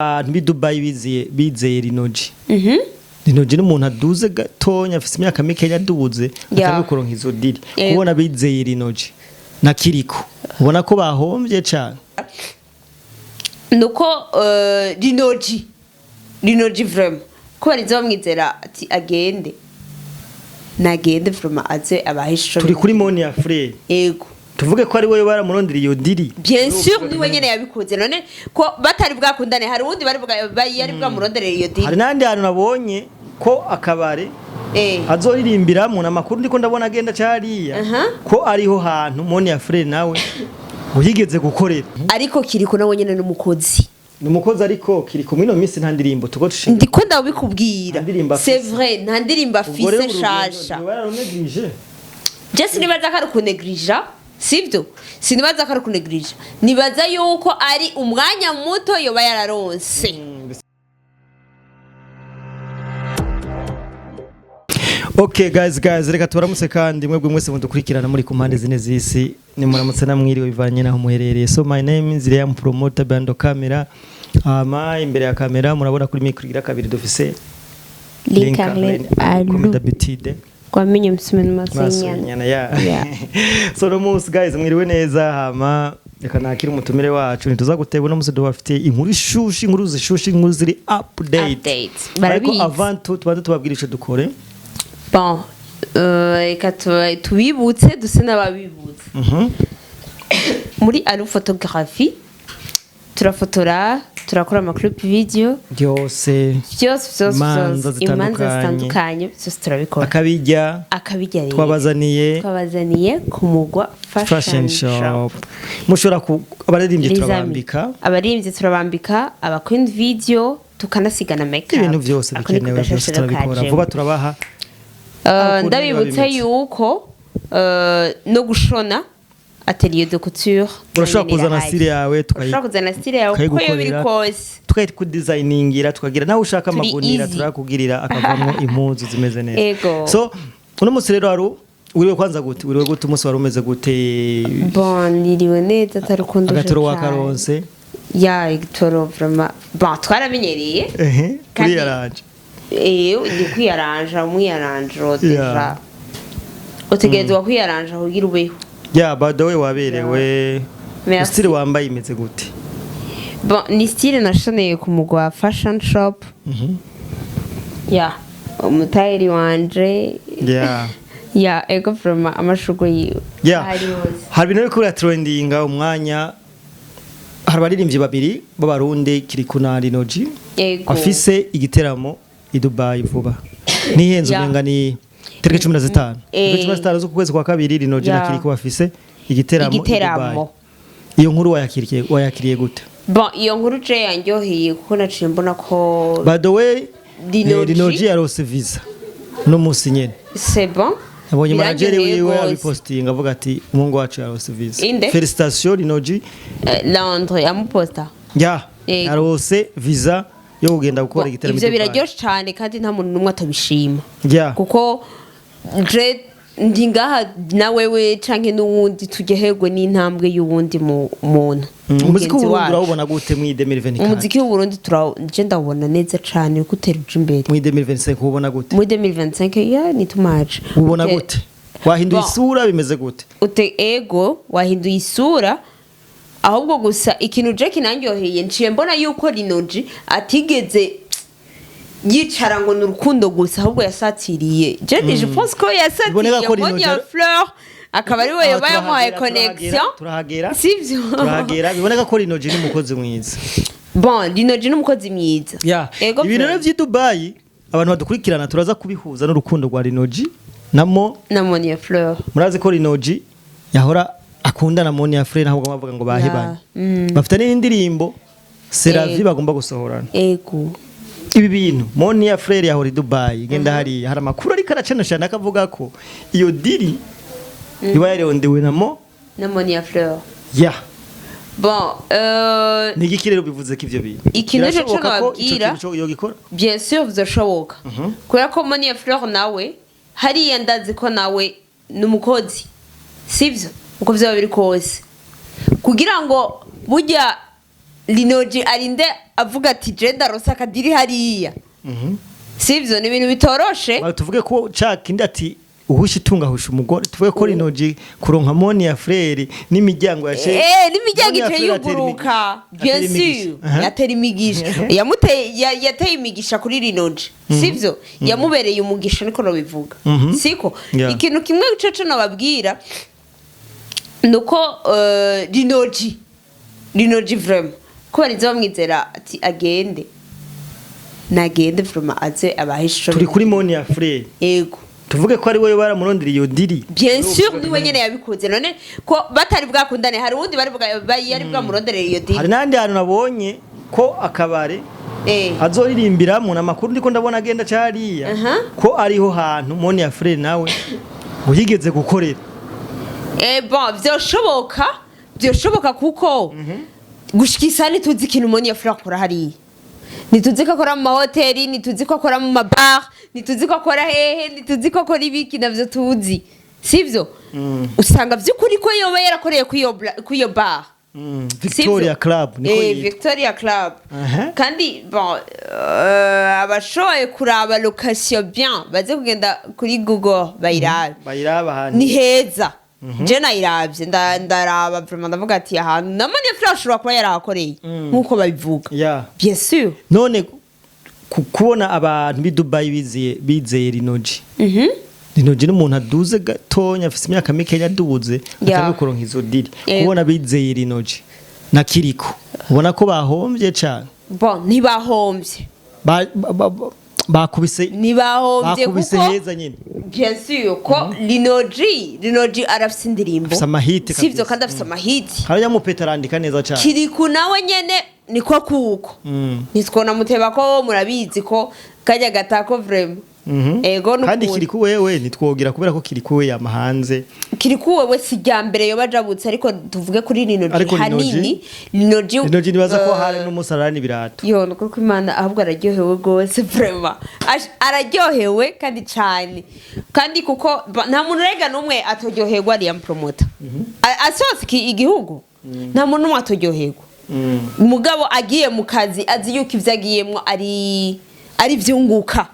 Nbi Dubai bizeye LINO G. LINO G n'umuntu aduze gatonya afise imyaka mike yaduze atari kuronka izo diri. Kubona bizeye LINO G na KIRIKOU ubona ko bahombye cyane. Nuko LINO G vraiment ko barizo bamwizera ati agende nagende vraiment aze abahisho turi kuri moni ya frere yego tuvuge ko ari wowe baramurondera iyo diri bien sûr ni wenyene yabikoze none ko batari bwakundane hari undi bari yari bwamurondera iyo diri hari nandi hantu nabonye ko akabare azoririmbira mu namakuru ndiko ndabona agenda cyariya ko ariho hantu moni ya frere nawe uyigeze gukorera ariko KIRIKOU nawe nyene n'umukozi numukozi ariko KIRIKOU mwino minsi nta ndirimbo tugo tushinga ndiko ndabikubwira c'est vrai nta ndirimbo afise shasha Jesse nibaza ko kunegligera sivyo sinibaza ko kunegligera nibaza yuko ari umwanya muto yoba yararonse Okay guys reka tubaramutse kandi mwebwe mwese mudukurikirana muri kumpande zine zisi ni muramutse namwiriwe bivanye naho muherereye. So my name is Liam Promoter Bando Camera. Imbere ya kamera murabona kuri micro gira kabiri dufise ALU kwa minye msumeni masinyana ya so no musi guys mwiriwe neza reka nakira umutumire wacu nituza guteba no musi dufite inkuru shushi inkuru zishushi inkuru ziri update ariko avant tout tubanze tubabwira ico dukore bon reka tubibutse duse n'ababibutse muri ALU photographie turafotora turakora clip video byose imanza zitandukanye byose turabikora akabijya twabazaniye kumugwa fashion shop mushora abaririmbye turabambika aba queen video tukanasigana makeup ibintu byose bikenewe byose turabikora vuba turabaha ndabibutse yuko no gushona atelier de couture urashaka kuzana style yawe ko yo biri kose ku designingira tukagira naho ushaka amagunira turakugirira akavamo impuzu zimeze neza. So uno musi rero uriwe kwanza gute umunsi wari umeze gute? Bon niriwe neza tarukundo agatoro wa karonse ya igitoro vraiment twaramenyereye kuri yaranje ni kwiyaranja umwiyaranje deja utegerezwa kwiyaranja kugira ubeho. Yeah, by the way waberewe style wambaye imeze gute? Bon, ni style nashoneye ku mugwa fashion shop. Yeah, umutayeri wanje. Yeah, ego from amashugo yiwe. Yeah. Hari bintu bikora trendinga umwanya hari baririmbyi babiri b'abarundi KIRIKOU na LINO G. Afise igiteramo I Dubai vuba. Nihenze umenga ni Tariki 15. Tariki 15 zo kwezi kwa kabiri LINO G na KIRIKOU bafise igiteramo. Iyo nkuru wayakiriye gute? Bon iyo nkuru je yanyoheye kuko naciye mbona ko by the way LINO G yarose visa no musi nyene. C'est bon. Abonye manager wiwe abipostinga avuga ati umungu wacu yarose visa. Félicitations LINO G. Landre amuposta. Yarose visa yo kugenda gukora igiteramo. Ivyo biraryoshe cyane kandi nta muntu numwe atabishima. Kuko je ndingaha na wewe canke n'uwundi tugehegwe n'intambwe y'uwundi muntu. Umuziki w'Uburundi urabona gute mu 2024? Umuziki w'Uburundi je ndabona neza cyane guteruje imbere. Mu 2025 ubona gute? Mu 2025 ya ni too much. Ubona gute? Wahinduye isura bimeze gute? Ego wahinduye isura ahubwo gusa ikintu je kinanyoheye nciye mbona yuko LINO G atigeze yicara ngo n'urukundo gusa ahubwo yasatiriye je pense ko yasatiriye Moni ya Fleur akaba ari we yabaye connection sivyo turahagera biboneka ko LINO G n'umukozi mwiza. Bon LINO G n'umukozi mwiza ibintu rero by'i Dubai abantu badukurikirana turaza kubihuza n'urukundo rwa LINO G na Moni ya Fleur. Murazi ko LINO G yahora akunda na Moni ya Fleur nahubwo bavuga ngo bahebanye bafite n'indirimbo Seravi bagomba gusohorana. Ibi bintu Moni ya Fleur yahora I Dubai genda hari amakuru ari karacenashana akavuga ko iyo diri iba yarondewe na Moni ya Fleur. Bon nigiki rero bivuze ko ivyo bintu ikintu cyo nababwira bien sûr bizashoboka kubera ko Moni ya Fleur nawe hari yandaze ko nawe n'umukozi sivyo uko byaba biri kose kugira ngo burya LINO G arinde avuga ati je ndaronse akadiri hariya sivyo ni ibintu bitoroshe tuvuge ko cakindi ati uhusha itunga husha umugore tuvuge ko LINO G kuronka moni ya frere n'imiryango yaje n'imiryango ije yuguruka bien sûr yatera imigisha yateye imigisha kuri LINO G sivyo yamubereye umugisha niko no bivuga siko ikintu kimwe cece nababwira nuko LINO G vraiment ko barize bamwizera ati agende nagende vraiment aze abahisho turi kuri moni ya frere yego tuvuge ko ari wowe baramurondera iyo diri bien sûr ni wenyene yabikoze none ko batari bwakundane hari undi bari yari bwamurondera iyo diri hari nandi hantu nabonye ko akabare azoririmbira mu namakuru ndiko ndabona agenda cyariya ko ariho hantu moni ya frere nawe uhigeze gukorera bon byoshoboka kuko gushikisa nituzi ikintu moni ya frere akora hariya nituzi ko akora mu mahoteli nituzi ko akora mu mabar nituzi ko akora hehe nituzi ko akora ibiki navyo tuzi sivyo usanga vy'ukuri ko yoba yarakoreye kuyo bar Victoria Club niko Victoria Club kandi bon abashoye kuraba location bien baze kugenda kuri Google bayiraba ni heza je nayiravye ndaraba vraiment ndavuga ati ahantu namane flash kuba yarahakoreye nkuko babivuga bien sûr none kubona abantu bi Dubai bizeye LINO G LINO G n'umuntu aduze gatonya afise imyaka mike yaduze atari kuronka izo diri kubona bizeye LINO G na Kiriko ubona ko bahombye cyane bon ntibahombye bakubise heza nyine bien sûr ko LINO G arafise indirimbo sivyo kandi afise amahiti hariya mupeta arandika neza cyane Kirikou nawe nyene niko kuko nitwona muteba ko murabizi ko kajya gatako vraiment ego nuko kandi Kirikou wewe nitwogira kubera ko Kirikou we yamahanze Kirikou wewe sijambere yo bajabutse ariko tuvuge kuri LINO G hanini LINO G nibaza ko hari n'umusarani birato yo nuko ko Imana ahubwo araryohewe gose vraiment araryohewe kandi cyane kandi kuko nta muntu rega numwe atoryoherwa ari promoter asohotse igihugu nta muntu numwe atoryoherwa umugabo agiye mu kazi azi yuko ivyo agiyemwo ari vyunguka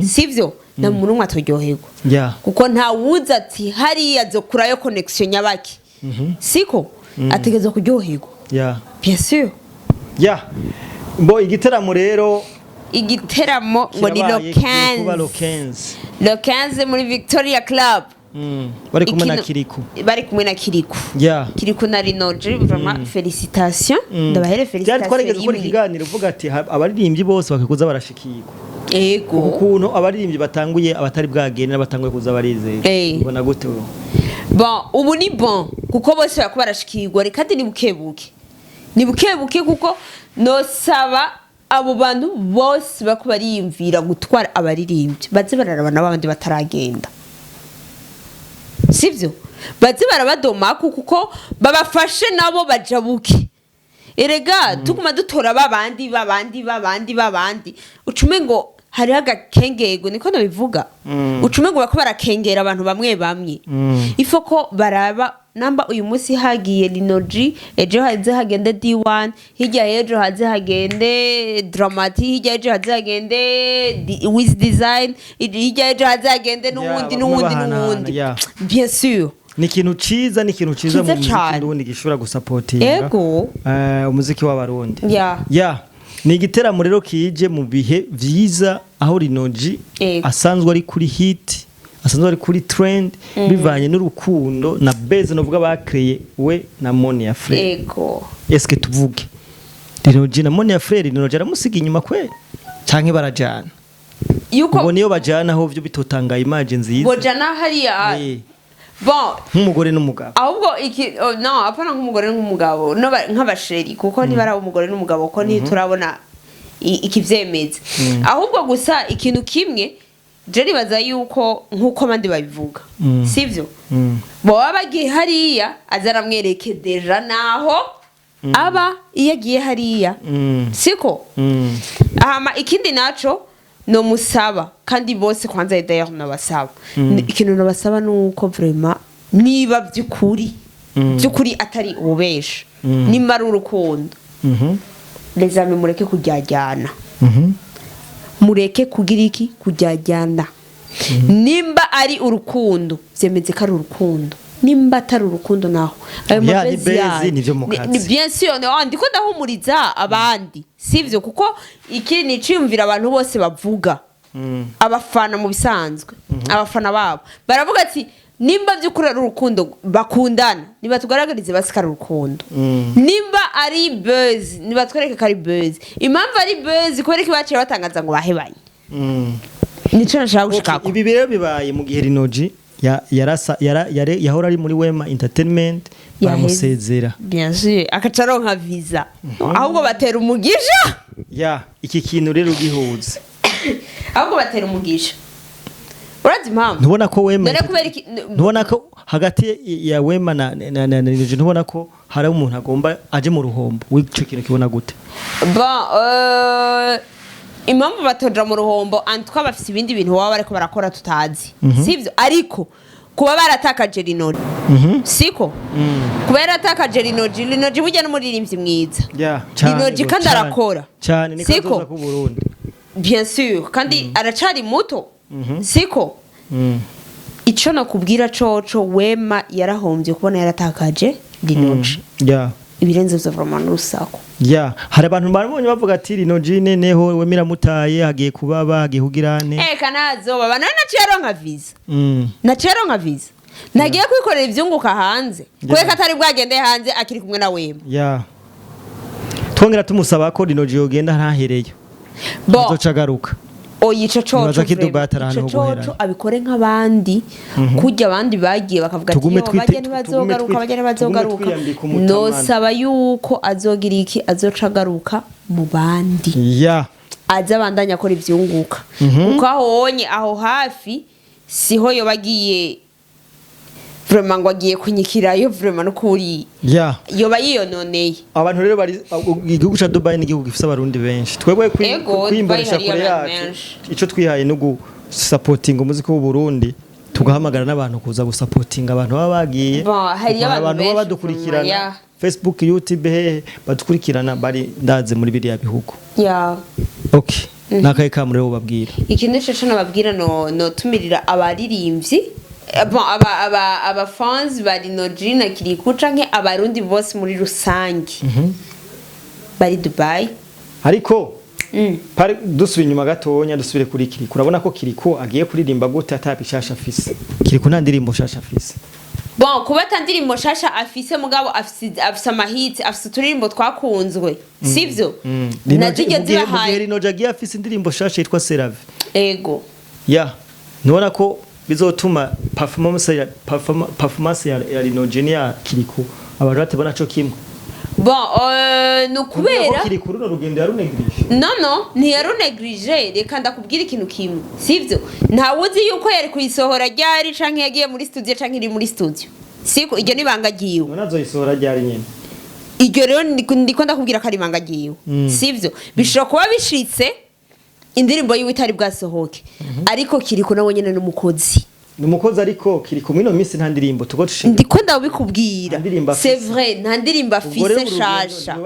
sivyo na muntu umwe atoryoherwa kuko nta wuza ati hariya azokurayo connection nyabaki siko ategeza kuryoherwa bien sûr mbo igiteramo rero ngo ni le 15 muri Victoria Club bari kumwe na Kirikou Kirikou na LINO G vraiment félicitations ndabahere félicitations twarigeze gukora ikiganiro uvuga ati abaririmbyi bose bakikuza barashikirwa ego ukuntu abaririmbyi batanguye abatari bwagene n'abatanguye kuza barizeye ubona gute bon ubu ni bon kuko bose bakaba barashikirwa kandi ni bukebuke kuko nosaba abo bantu bose bakaba bariyumvira gutwara abaririmbyi baze bararaba n'abandi bataragenda sivyo baze barabadoma kuko babafashe nabo bajabuke erega tukuma dutora babandi ucume ngo hari agakengego niko nabivuga ucume ngo bako barakengera abantu bamwe ifo ko baraba namba uyu munsi hagiye LINO G ejo haze hagende D1 hirya ejo haze hagende Dramati hirya ejo haze hagende with design hirya ejo haze hagende n'uwundi bien sûr ni ikintu ciza mu muziki w'urundi gishobora gusapotinga umuziki w'abarundi ni igiteramo rero kije mu bihe vyiza aho LINO G asanzwe ari kuri hit asanzwe ari kuri trend bivanye n'urukundo na base novuga bakreye we na Moni ya Frere eske tuvuge LINO G na Moni ya Frere LINO G aramusiga inyuma kwe canke barajana yuko niyo bajana aho byo bitotanga image nziza bojana hariya bon nk'umugore n'umugabo ahubwo no apana nk'umugore n'umugabo nk'abasheri kuko ntibara umugore n'umugabo ko ntiturabona ikivyemeza ahubwo gusa ikintu kimwe je ribaza yuko nkuko abandi babivuga sivyo bo bagiye hariya azaramwereke deja naho aba iyo agiye hariya siko ahama ikindi naco no musaba kandi bose kwanza d'ailleurs nabasaba ikintu nabasaba nuko vraiment niba byukuri atari ubesha nimara urukundo les amis mureke kujyajyana mureke kugira iki kujyajyana nimba ari urukundo byemeze ko ari urukundo nimba atari urukundo naho ayo mabezi nivyo mukazi ni bien sûr ndiko ndahumuriza abandi sivyo kuko iki ni ciyumvira abantu bose bavuga abafana mu bisanzwe abafana babo baravuga ati nimba by'ukuri ari urukundo bakundana niba tugaragarize basikara urukundo nimba ari buzz niba twereke ko ari buzz impamvu ari buzz kubera ko baciye batangaza ngo bahebanye nico nashaka gushikako ibi rero bibaye mu gihe LINO G yahora ari muri Wema Entertainment baramusezera bien sûr akacaronka visa ahubwo batera umugisha iki kintu rero gihuze ahubwo batera umugisha urazi impamvu ntubona ko Wema ntubona ko hagati ya Wema na LINO G ntubona ko hari umuntu agomba aje mu ruhombo w'ico kintu kibona gute impamvu batoja mu ruhombo antwa bafite ibindi bintu baba bariko barakora tutazi sivyo ariko kuba baratakaje LINO G siko kuba yaratakaje LINO G burya n'umuririmbyi mwiza LINO G kandi arakora cyane ni kazoza ku Burundi bien sûr kandi aracari muto siko ico nakubwira coco Wema yarahombye kubona yaratakaje LINO G ibirenze byo vraiment n'usako hari abantu barabonye bavuga ati LINO G neneho Wemira mutaye hagiye kubaba hagiye kugirane kanazo baba naciyaronka visa naciyaronka visa nagiye kwikorera ivyunguka hanze kweka atari bwagende hanze akiri kumwe na Wema twongera tumusaba ko LINO G yogenda ntahereyo azocagaruka oyica coco abikore nk'abandi kujya abandi bagiye bakavuga ati bagende bazogaruka nosaba yuko azogira iki azocagaruka mu bandi aza bandanya akora ivyunguka kuko ahonye aho hafi siho yo bagiye vraiment ngo agiye kunyikirayo vraiment no kuri yoba yiyononeye abantu rero bari igihugu ca Dubai ni igihugu gifise abarundi benshi twebwe kwimbarisha kure yacu ico twihaye no gusupporting umuziki w'u Burundi tugahamagara n'abantu kuza gusupporting abantu baba bagiye hari abantu baba badukurikirana Facebook YouTube badukurikirana bari ndaze muri biriya bihugu okay nakaye kamure wo babwira ikindi cyo nababwira no tumirira abaririmbyi aba fans ba LINO G na Kirikou canke abarundi bose muri rusangi bari Dubai ariko dusubiye inyuma gatonya dusubire kuri Kirikou urabona ko Kirikou agiye kuririmba gute atabishasha afise Kirikou nta ndirimbo shasha afise kuba tandirimbo shasha afise mugabo afise amahiti afise turirimbo twakunzwe sivyo nazigeze bahaye LINO G agiye afise indirimbo shasha yitwa Serave nubona ko bizotuma performance ya LINO G ya Kirikou abantu batabona co kimwe nukubera Kirikou runo rugendo yarunegirije ntiyarunegirije reka ndakubwira ikintu kimwe sivyo ntawuzi yuko yari kuyisohora ryari canke yagiye muri studio canke iri muri studio siko iryo nibanga giwe nazo yisohora ryari nyene iryo rero ndiko ndakubwira ko ari ibanga giwe sivyo bishobora kuba bishitse indirimbo yiwe itari bwasohoke ariko Kirikou nawe nyene n'umukozi ariko Kirikou mino minsi nta ndirimbo tugo dushinga ndiko ndabikubwira c'est vrai nta ndirimbo afise shasha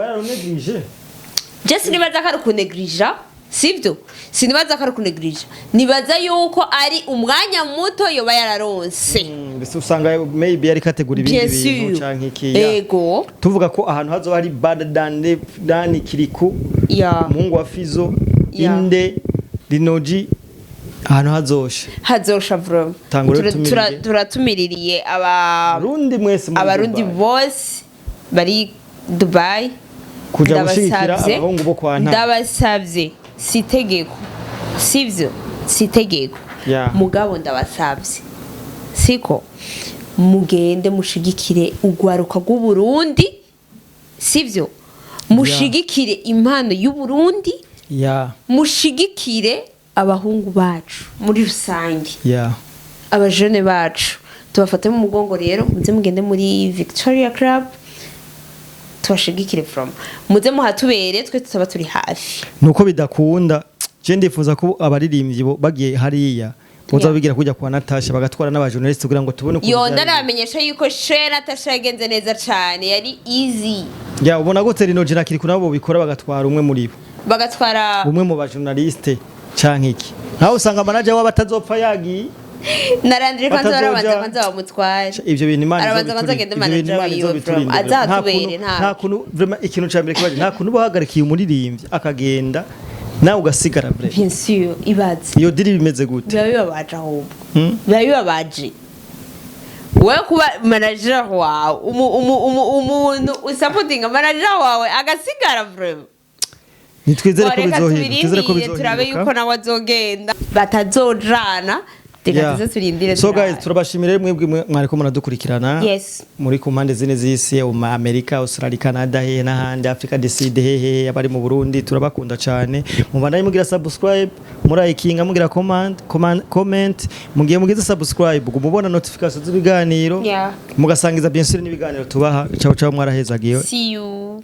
Jesse nibaza ko ari kunegrija sivyo sinibaza ko ari kunegrija nibaza yuko ari umwanya muto yoba yararonse mbese usanga maybe yari kategura ibindi bintu canke iki tuvuga ko ahantu hazo hari bad than Kirikou Mungu wa Fizo inde LINO G ahantu hazosha bro turatumiririye abarundi bose bari Dubai kuja gushikira abahungu bo kwa nta ndabasavye sitegeko sivyo sitegeko mugabo ndabasavye siko mugende mushigikire ugwaruka rw'u Burundi sivyo mushigikire impano y'u Burundi mushigikire abahungu bacu muri rusange abajene bacu tubafate mu mugongo rero muze mugende muri Victoria Club tubashigikire from muze muhatubere twe tutaba turi hafi nuko bidakunda je ndifuza ko abaririmbyi bagiye hariya boza bigira kujya kwa Natasha bagatwara n'abajournalist kugira ngo tubone ko yo ndaramenyesha yuko she Natasha yagenze neza cyane yari easy ya ubona gute LINO G na Kirikou nabo bikora bagatwara umwe muri bo bagatwara umwe mu ba journaliste canke iki nkaho usanga manager w'abatazopfa yagiye narandire kwanza barabanza bamutwaye ivyo bintu Imana arabanza kwanza agende manager wiwe azatubere nta kuntu vraiment ikintu cambere kibaje nta kuntu bahagarikiye umuririmbyi akagenda nawe ugasigara vrai bien sûr ibaze iyo diri bimeze gute biba bibabaje ahubwo biba bibabaje wewe kuba manager wawe umuntu usupportinga manager wawe agasigara vraiment nitwizere ko bizohinduka turabe yuko nawe azogenda batazojana so guys turabashimire mwebwe mwariko munadukurikirana muri ku mpande zine z'isi mu Amerika Australia Canada he n'ahandi Africa decide hehe abari mu Burundi turabakunda cyane mubandanye mugira subscribe murayikinga mugira comment mugiye mugize subscribe mubona notification z'ibiganiro mugasangiza bien sûr n'ibiganiro tubaha ciao ciao mwarahezagiye see you